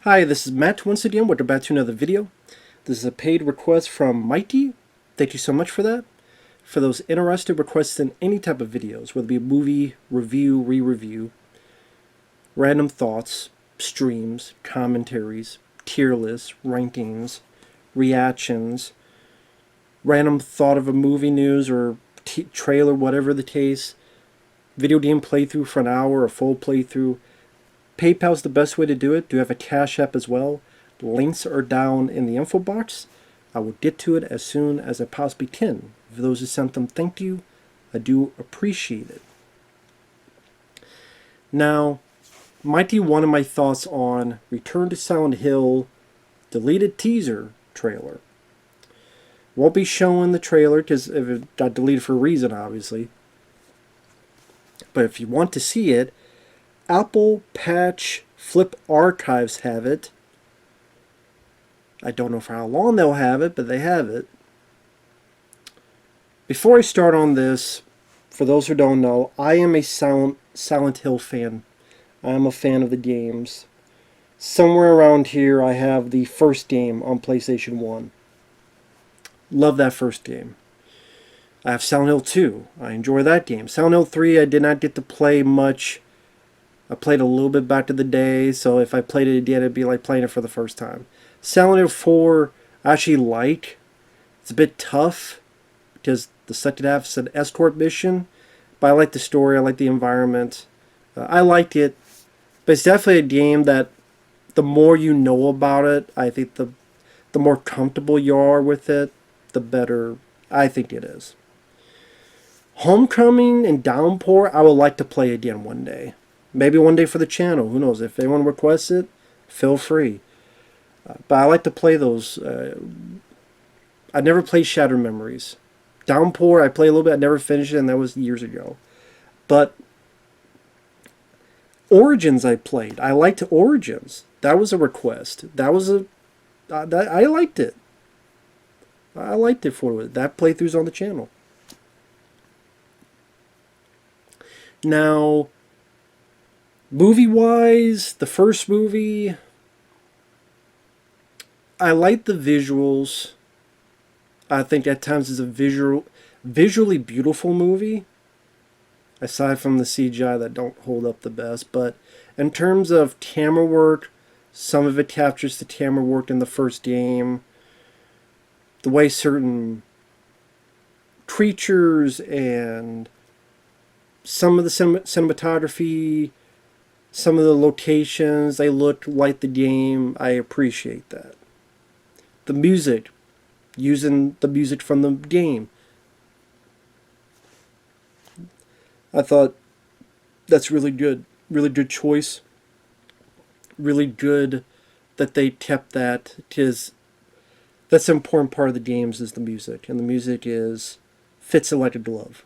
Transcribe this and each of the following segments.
Hi, this is Matt once again. Welcome back to another video. This is a paid request from Mikey. Thank you so much for that. For those interested requesting any type of videos, whether it be a movie, review, re-review, random thoughts, streams, commentaries, tier lists, rankings, reactions, random thought of a movie news or trailer, whatever the case, video game playthrough for an hour, a full playthrough, PayPal's the best way to do it. Do have a Cash App as well. Links are down in the info box. I will get to it as soon as I possibly can. For those who sent them, thank you. I do appreciate it. Now, might be one of my thoughts on Return to Silent Hill deleted teaser trailer. Won't be showing the trailer because it got deleted for a reason, obviously. But if you want to see it, Apple Patch Flip Archives have it. I don't know for how long they'll have it, but they have it. Before I start on this, for those who don't know, I am a Silent Hill fan. I am a fan of the games. Somewhere around here, I have the first game on PlayStation 1. Love that first game. I have Silent Hill 2. I enjoy that game. Silent Hill 3, I did not get to play much. I played a little bit back to the day, so if I played it again, it'd be like playing it for the first time. Silent Hill 4, I actually like. It's a bit tough, because the second half is an escort mission, but I like the story, I like the environment. I liked it, but it's definitely a game that the more you know about it, I think the more comfortable you are with it, the better I think it is. Homecoming and Downpour, I would like to play again one day. Maybe one day for the channel. Who knows? If anyone requests it, feel free. But I like to play those. I never played Shattered Memories. Downpour, I played a little bit. I never finished it, and that was years ago. But Origins I played. I liked Origins. That was a request. That was a... I liked it. I liked it for it. That playthrough's on the channel. Now... movie-wise, the first movie, I like the visuals. I think at times it's a visually beautiful movie. Aside from the CGI that don't hold up the best. But in terms of camera work, some of it captures the camera work in the first game. The way certain creatures and some of the cinematography... some of the locations, they look like the game. I appreciate that. The music, using the music from the game. I thought that's really good. Really good choice. Really good that they kept that, because that's an important part of the games is the music. And the music fits it like a glove.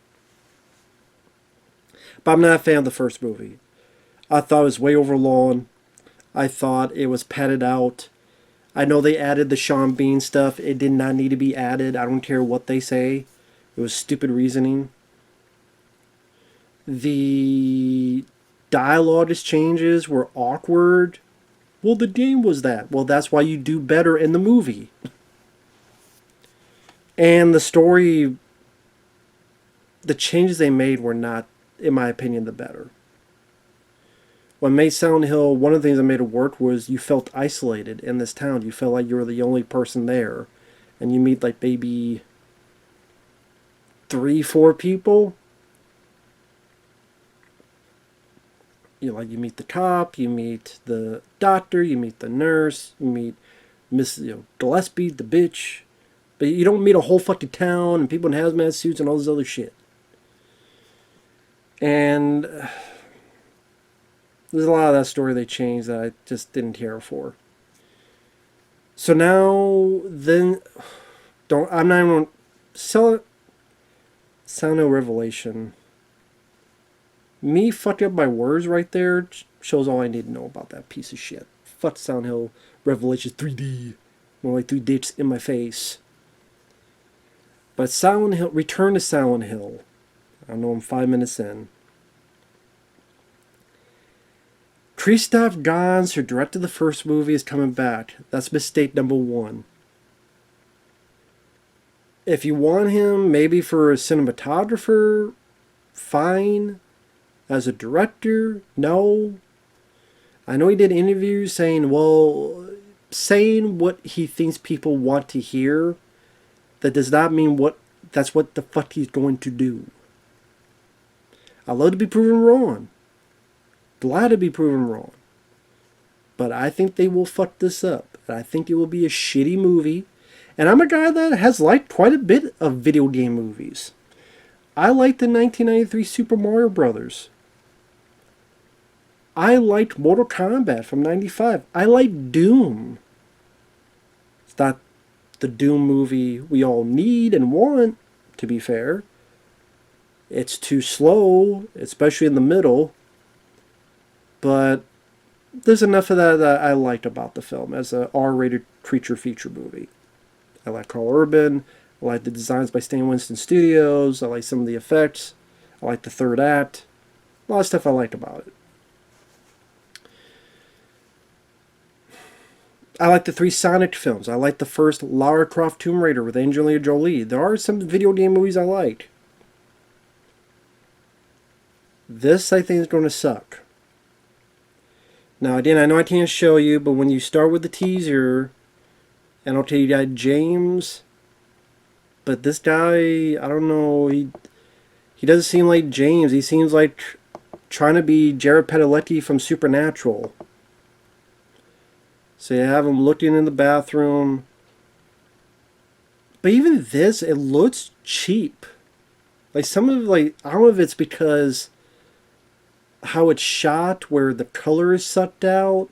But I'm not a fan of the first movie. I thought it was way overlong. I thought it was padded out. I know they added the Sean Bean stuff. It did not need to be added. I don't care what they say. It was stupid reasoning. The dialogue exchanges were awkward. Well, the game was that. Well, that's why you do better in the movie. And the story, the changes they made were not, in my opinion, the better. What made Silent Hill, one of the things that made it work was you felt isolated in this town. You felt like you were the only person there. And you meet like maybe 3-4 people. You meet the cop, you meet the doctor, you meet the nurse, you meet Miss Gillespie, the bitch. But you don't meet a whole fucking town and people in hazmat suits and all this other shit. And there's a lot of that story they changed that I just didn't care for. So now, then, I'm not even Silent Hill Revelation. Me fucking up my words right there shows all I need to know about that piece of shit. Fuck Silent Hill Revelation 3D. More like 3 dicks in my face. But Silent Hill, Return to Silent Hill. I know I'm 5 minutes in. Christoph Gans, who directed the first movie, is coming back. That's mistake number one. If you want him, maybe for a cinematographer, fine. As a director, no. I know he did interviews saying what he thinks people want to hear. That does not mean that's what the fuck he's going to do. I'd love to be proven wrong. Glad to be proven wrong. But I think they will fuck this up. I think it will be a shitty movie. And I'm a guy that has liked quite a bit of video game movies. I liked the 1993 Super Mario Brothers. I liked Mortal Kombat from 95. I liked Doom. It's not the Doom movie we all need and want, to be fair. It's too slow, especially in the middle. But there's enough of that I liked about the film as an R-rated creature feature movie. I like Carl Urban. I like the designs by Stan Winston Studios. I like some of the effects. I like the third act. A lot of stuff I liked about it. I like the 3 Sonic films. I like the first Lara Croft Tomb Raider with Angelina Jolie. There are some video game movies I liked. This, I think, is going to suck. Now, again, I know I can't show you, but when you start with the teaser, and I'll tell you, James, but this guy, I don't know, he doesn't seem like James. He seems like trying to be Jared Padalecki from Supernatural. So you have him looking in the bathroom. But even this, it looks cheap. Like some of I don't know if it's because how it's shot, where the color is sucked out,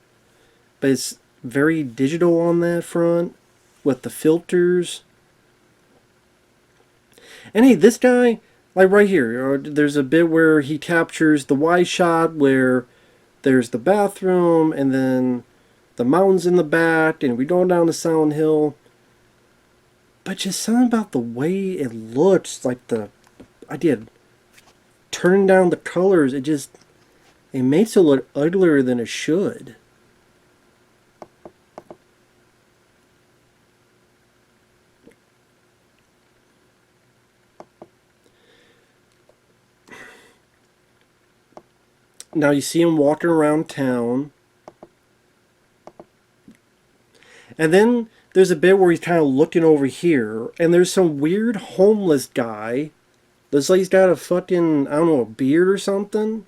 but it's very digital on that front with the filters. And hey, this guy, like right here, there's a bit where he captures the wide shot where there's the bathroom and then the mountains in the back, and we go down to Silent Hill. But just something about the way it looks, like turn down the colors, it makes it look uglier than it should. Now you see him walking around town. And then there's a bit where he's kind of looking over here, and there's some weird homeless guy. Looks like he's got a fucking, I don't know, a beard or something.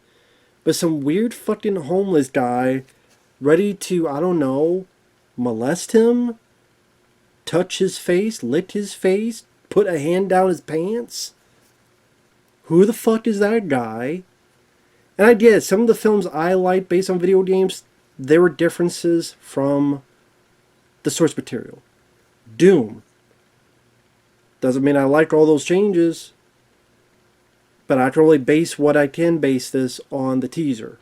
But some weird fucking homeless guy ready to, I don't know, molest him, touch his face, lick his face, put a hand down his pants. Who the fuck is that guy? And I get it, some of the films I like based on video games, there were differences from the source material. Doom. Doesn't mean I like all those changes. But I can only base what I can base this on the teaser.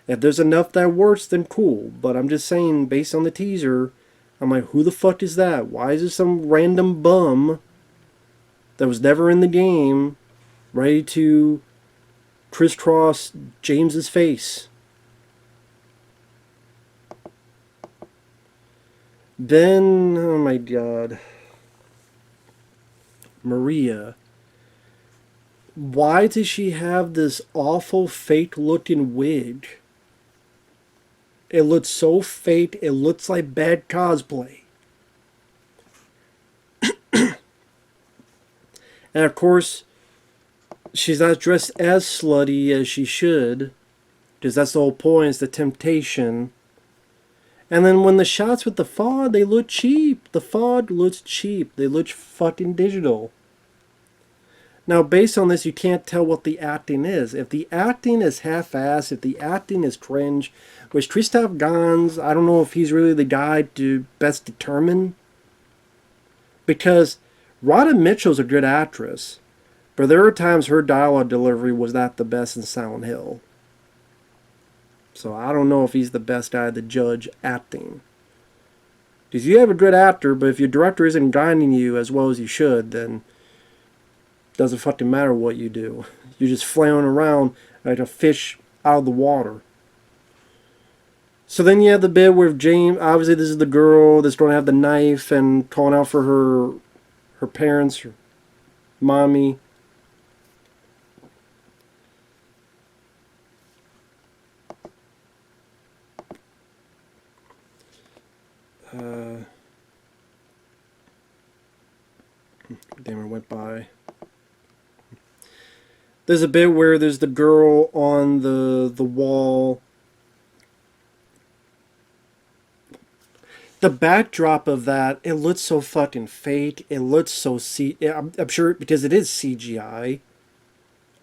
If there's enough that works, then cool. But I'm just saying, based on the teaser, I'm like, who the fuck is that? Why is this some random bum that was never in the game ready to crisscross James's face? Then, oh my god, Maria. Why does she have this awful fake looking wig? It looks so fake, it looks like bad cosplay. And of course, she's not dressed as slutty as she should, because that's the whole point, is the temptation. And then when the shots with the fog, they look cheap. The fog looks cheap. They look fucking digital. Now, based on this, you can't tell what the acting is. If the acting is half-assed, if the acting is cringe, which Christoph Gans, I don't know if he's really the guy to best determine. Because Radha Mitchell's a good actress, but there are times her dialogue delivery was not the best in Silent Hill. So I don't know if he's the best guy to judge acting. Because you have a good actor, but if your director isn't guiding you as well as you should, then it doesn't fucking matter what you do. You're just flailing around like a fish out of the water. So then you have the bit where James, obviously this is the girl that's going to have the knife and calling out for her parents, her mommy. Uh, Damn, it went by. There's a bit where there's the girl on the wall. The backdrop of that, it looks so fucking fake. It looks so I'm sure because it is CGI,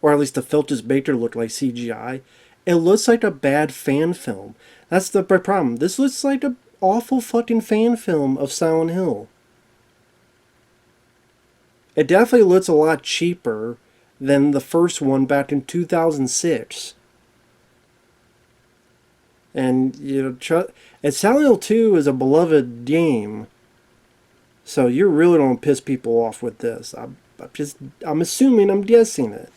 or at least the filters Baker look like CGI. It looks like a bad fan film. That's the problem. This looks like an awful fucking fan film of Silent Hill. It definitely looks a lot cheaper than the first one back in 2006. And, and Silent Hill 2 is a beloved game. So you really don't piss people off with this. I'm assuming, I'm guessing it.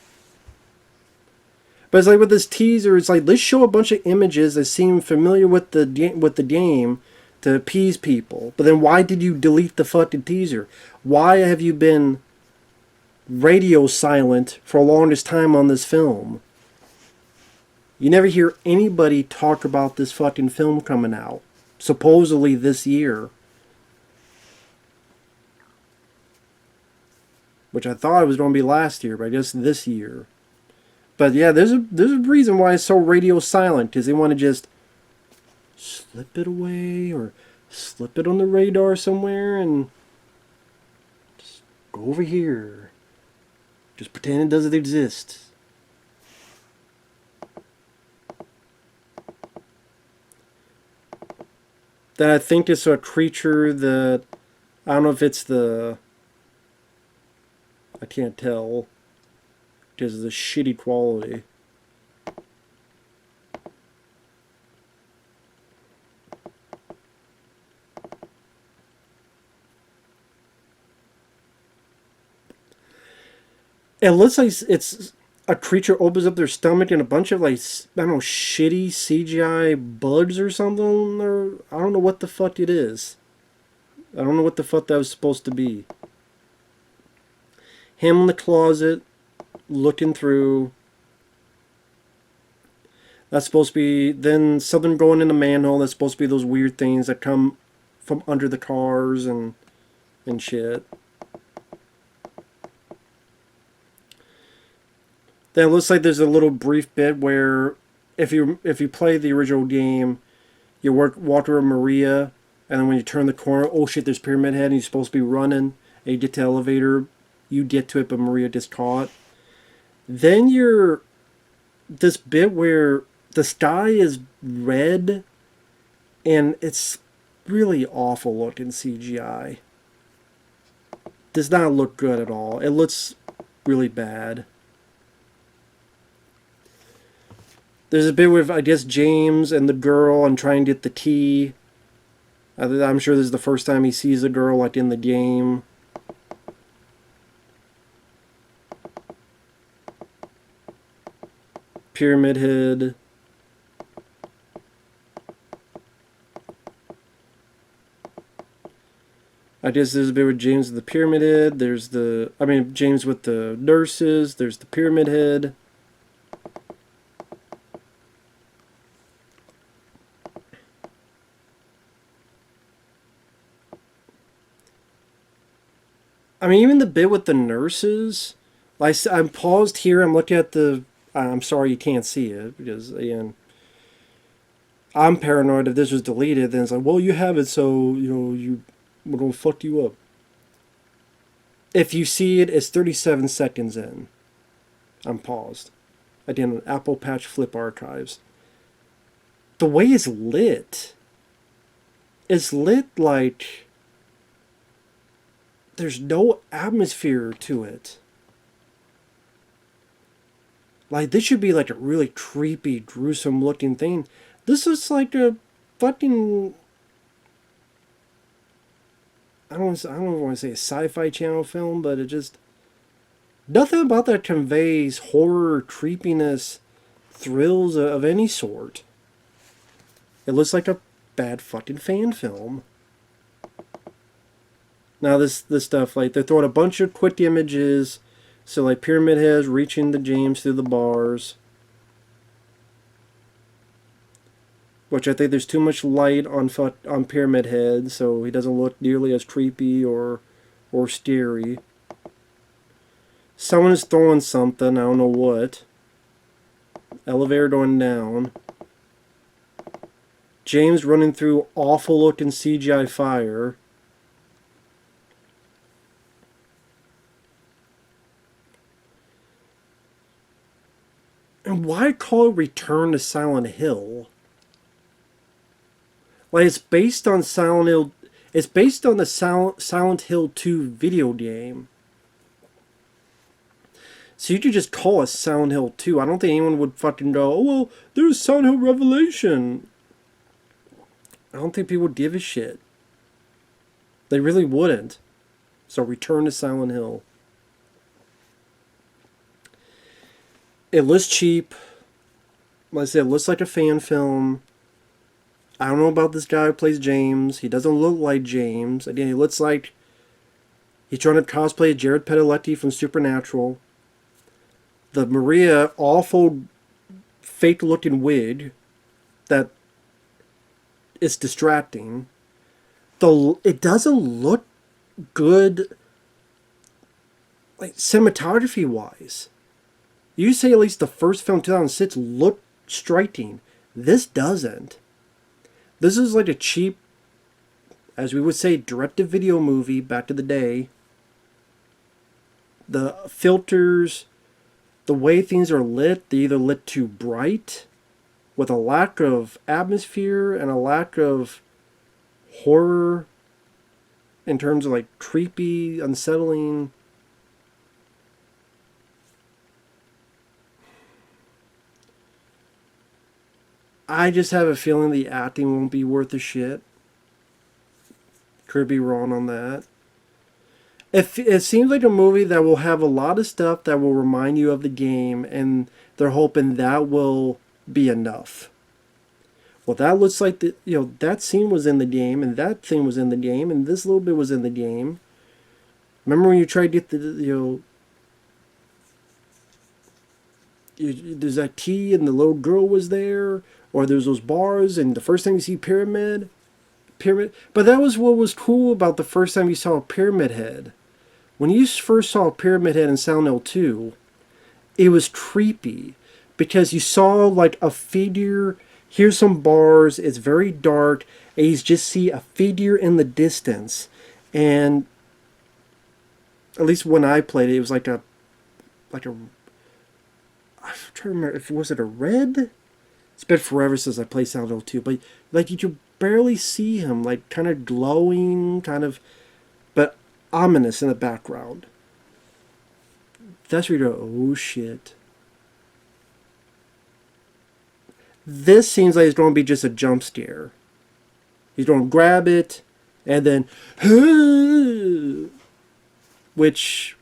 But it's like with this teaser, it's like, let's show a bunch of images that seem familiar with the game to appease people. But then why did you delete the fucking teaser? Why have you been radio silent for the longest time on this film? You never hear anybody talk about this fucking film coming out. Supposedly this year. Which I thought it was going to be last year, but I guess this year. But yeah, there's a reason why it's so radio silent, because they want to just slip it away or slip it on the radar somewhere and just go over here. Just pretend it doesn't exist. Then I think it's a creature that, I don't know if it's I can't tell because of the shitty quality. It looks like it's a creature opens up their stomach and a bunch of like, I don't know, shitty CGI bugs or something. Or I don't know what the fuck it is. I don't know what the fuck that was supposed to be. Him in the closet, looking through. That's supposed to be, then something going in the manhole. That's supposed to be those weird things that come from under the cars and shit. Then it looks like there's a little brief bit where if you play the original game, you walk over Maria, and then when you turn the corner, oh shit, there's Pyramid Head, and you're supposed to be running, and you get to the elevator, you get to it, but Maria gets caught. Then this bit where the sky is red, and it's really awful looking CGI. Does not look good at all. It looks really bad. There's a bit with, I guess, James and the girl and trying to get the key. I'm sure this is the first time he sees the girl, like, in the game. Pyramid Head. I guess there's a bit with James with the Pyramid Head. There's James with the nurses. There's the Pyramid Head. I mean, even the bit with the nurses, like, I'm paused here, I'm looking at I'm sorry you can't see it, because, again, I'm paranoid if this was deleted, then it's like, well, you have it, so, we're going to fuck you up. If you see it, it's 37 seconds in. I'm paused. Again, on Apple Patch Flip Archives. The way it's lit like there's no atmosphere to it. Like, this should be like a really creepy, gruesome looking thing. This is like a fucking, I don't want to say a sci-fi channel film, but it just, nothing about that conveys horror, creepiness, thrills of any sort. It looks like a bad fucking fan film. Now this stuff, like, they're throwing a bunch of quick images. So, like, Pyramid Head's reaching the James through the bars. Which I think there's too much light on Pyramid Head, so he doesn't look nearly as creepy or scary. Someone is throwing something, I don't know what. Elevator going down. James running through awful looking CGI fire. And why call it Return to Silent Hill? Like, it's based on Silent Hill. It's based on the Silent Hill 2 video game. So you could just call it Silent Hill 2. I don't think anyone would fucking go, oh, well, there's Silent Hill Revelation. I don't think people would give a shit. They really wouldn't. So Return to Silent Hill. It looks cheap. Like I said, it looks like a fan film. I don't know about this guy who plays James. He doesn't look like James. Again, he looks like he's trying to cosplay Jared Padalecki from Supernatural. The Maria, awful, fake-looking wig that is distracting. It doesn't look good, like, cinematography-wise. You say at least the first film, 2006, looked striking. This doesn't. This is like a cheap, as we would say, direct-to-video movie back in the day. The filters, the way things are lit, they're either lit too bright, with a lack of atmosphere and a lack of horror in terms of, like, creepy, unsettling. I just have a feeling the acting won't be worth a shit. Could be wrong on that. It seems like a movie that will have a lot of stuff that will remind you of the game, and they're hoping that will be enough. Well, that looks like that scene was in the game, and that thing was in the game, and this little bit was in the game. Remember when you tried to get there's that key and the little girl was there, or there's those bars, and the first time you see Pyramid. But that was what was cool about the first time you saw a Pyramid Head. When you first saw Pyramid Head in Silent Hill 2, it was creepy because you saw like a figure. Here's some bars. It's very dark, and you just see a figure in the distance. And at least when I played it, it was like a. I'm trying to remember if was it a red. It's been forever since I played Silent Hill 2, but like you could barely see him, like kind of glowing, kind of, but ominous in the background. That's where you go, oh shit. This seems like it's going to be just a jump scare. He's going to grab it, and then, which,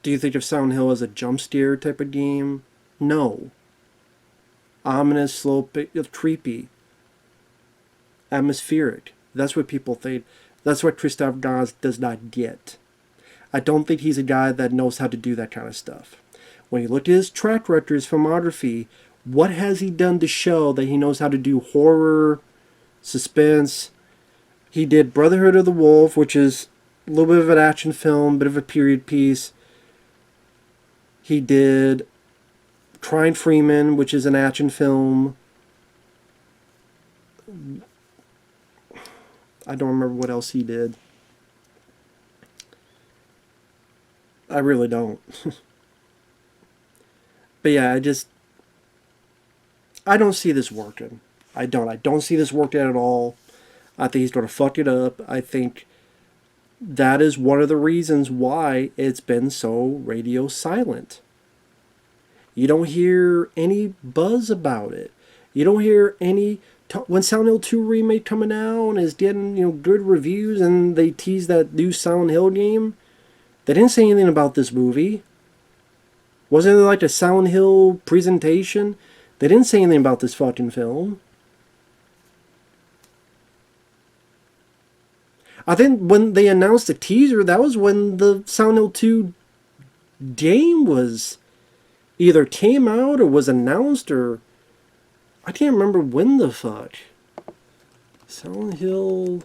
do you think of Silent Hill as a jump scare type of game? No. Ominous, slow, creepy, atmospheric. That's what people think. That's what Christophe Gans does not get. I don't think he's a guy that knows how to do that kind of stuff. When you look at his track record, his filmography, what has he done to show that he knows how to do horror, suspense? He did Brotherhood of the Wolf, which is a little bit of an action film, bit of a period piece. He did Crying Freeman, which is an action film. I don't remember what else he did. I really don't. But yeah, I don't see this working. I don't see this working at all. I think he's going to fuck it up. I think that is one of the reasons why it's been so radio silent. You don't hear any buzz about it. You don't hear any... When Silent Hill 2 remake coming out and is getting good reviews, and they tease that new Silent Hill game, they didn't say anything about this movie. Wasn't it like a Silent Hill presentation? They didn't say anything about this fucking film. I think when they announced the teaser, that was when the Silent Hill 2 game was either came out or was announced, or I can't remember when the fuck. Silent Hill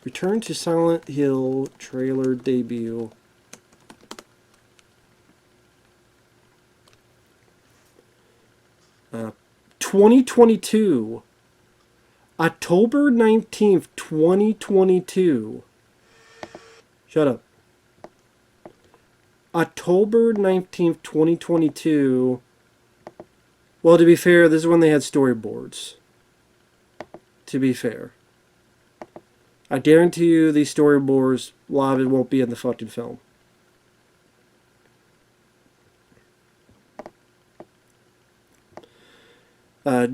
Return to Silent Hill trailer debut. Uh, 2022. October 19th, 2022. Shut up. October 19th, 2022. Well, to be fair, this is when they had storyboards. To be fair. I guarantee you these storyboards, a lot of it won't be in the fucking film.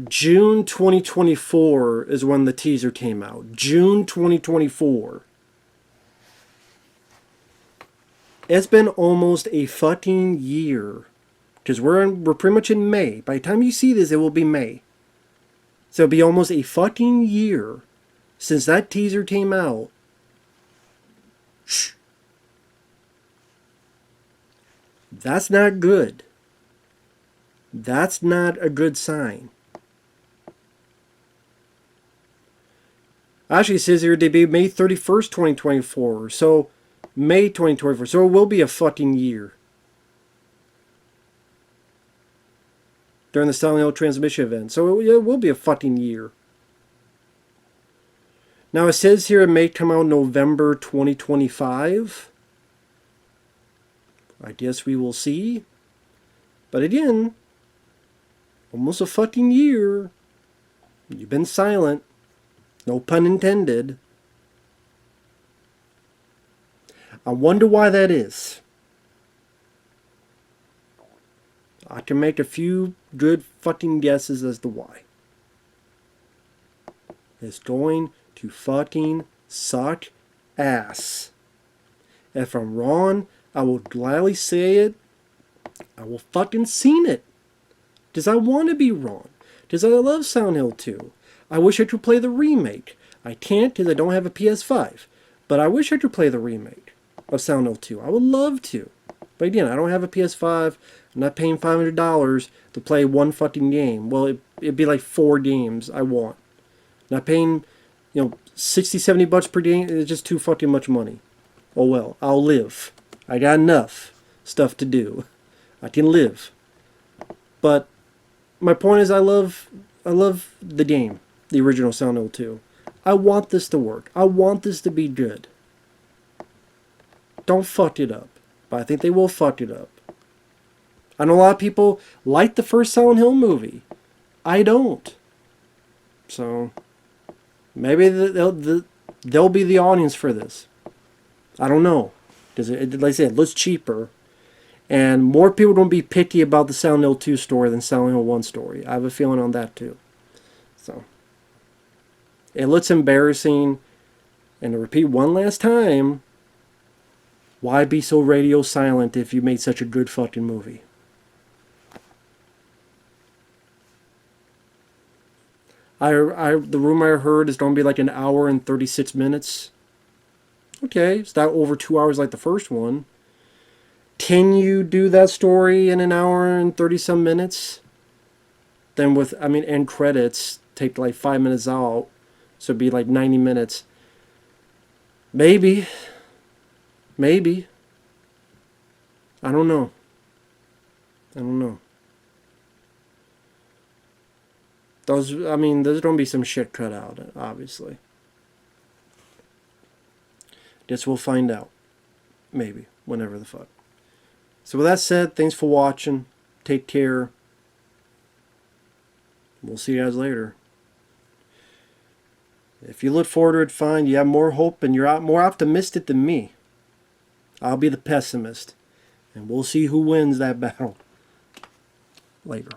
June 2024 is when the teaser came out. June 2024. It's been almost a fucking year. Because we're pretty much in May. By the time you see this, it will be May. So it'll be almost a fucking year since that teaser came out. Shh. That's not good. That's not a good sign. Actually, it says here debut May 31st, 2024. So, May 2024. So it will be a fucking year. During the Silent Hill transmission event. So it will be a fucking year. Now it says here it may come out November 2025. I guess we will see. But again, almost a fucking year. You've been silent. No pun intended. I wonder why that is. I can make a few good fucking guesses as to why. It's going to fucking suck ass. If I'm wrong, I will gladly say it. I will fucking seen it. Because I want to be wrong. Because I love Silent Hill 2. I wish I could play the remake. I can't because I don't have a PS5. But I wish I could play the remake of Silent Hill 2. I would love to. But again, I don't have a PS5. I'm not paying $500 to play one fucking game. Well, it'd be like 4 games I want. Not paying, 60, 70 bucks per game. It's just too fucking much money. Oh well, I'll live. I got enough stuff to do. I can live. But my point is I love the game. The original Silent Hill 2. I want this to work. I want this to be good. Don't fuck it up. But I think they will fuck it up. I know a lot of people like the first Silent Hill movie. I don't. So, maybe they'll be the audience for this. I don't know. Because, like I said, it looks cheaper. And more people don't be picky about the Silent Hill 2 story than Silent Hill 1 story. I have a feeling on that too. So, it looks embarrassing. And to repeat one last time, why be so radio silent if you made such a good fucking movie? The rumor I heard is going to be like an hour and 36 minutes. Okay, it's not over 2 hours like the first one. Can you do that story in an hour and 30 some minutes? Then with, end credits, take like 5 minutes out. So it'd be like 90 minutes. Maybe. Maybe. I don't know. There's going to be some shit cut out, obviously. Guess we'll find out. Maybe. Whenever the fuck. So with that said, thanks for watching. Take care. We'll see you guys later. If you look forward to it, fine. You have more hope and you're more optimistic than me. I'll be the pessimist. And we'll see who wins that battle later.